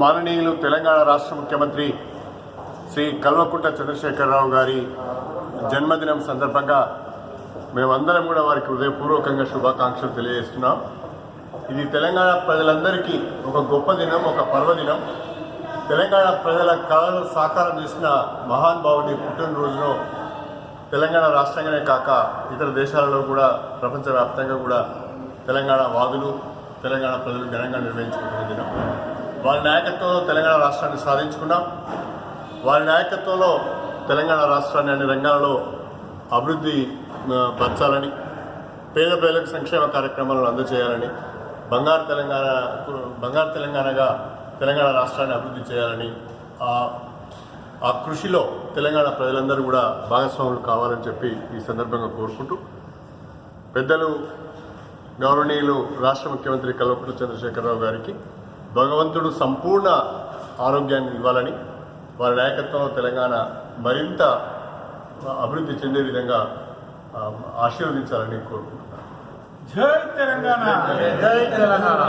మాననీయులు తెలంగాణ రాష్ట్ర ముఖ్యమంత్రి శ్రీ కల్వకుంట్ల చంద్రశేఖరరావు గారి జన్మదినం సందర్భంగా మేమందరం కూడా వారికి హృదయపూర్వకంగా శుభాకాంక్షలు తెలియజేస్తున్నాం. ఇది తెలంగాణ ప్రజలందరికీ ఒక గొప్ప దినం, ఒక పర్వదినం. తెలంగాణ ప్రజల కళలు సాకారం చేసిన మహానుభావుని పుట్టినరోజును తెలంగాణ రాష్ట్రంగానే కాక ఇతర దేశాలలో కూడా ప్రపంచవ్యాప్తంగా కూడా తెలంగాణ వాదులు, తెలంగాణ ప్రజలు ఘనంగా నిర్వహించుకుంటున్న దినం. వారి నాయకత్వంలో తెలంగాణ రాష్ట్రాన్ని సాధించుకున్నాం. వారి నాయకత్వంలో తెలంగాణ రాష్ట్రాన్ని అన్ని రంగాలలో అభివృద్ధి పరచాలని, పేద ప్రజలకు సంక్షేమ కార్యక్రమాలను అందజేయాలని, బంగారు తెలంగాణగా తెలంగాణ రాష్ట్రాన్ని అభివృద్ధి చేయాలని ఆ కృషిలో తెలంగాణ ప్రజలందరూ కూడా భాగస్వాములు కావాలని చెప్పి ఈ సందర్భంగా కోరుకుంటూ, పెద్దలు గౌరవనీయులు రాష్ట్ర ముఖ్యమంత్రి కల్వకుంట్ల చంద్రశేఖరరావు గారికి భగవంతుడు సంపూర్ణ ఆరోగ్యాన్ని ఇవ్వాలని, వారి నాయకత్వంలో తెలంగాణ మరింత అభివృద్ధి చెందే విధంగా ఆశీర్వదించాలని కోరుకుంటున్నాను. జై తెలంగాణ. జై తెలంగాణ.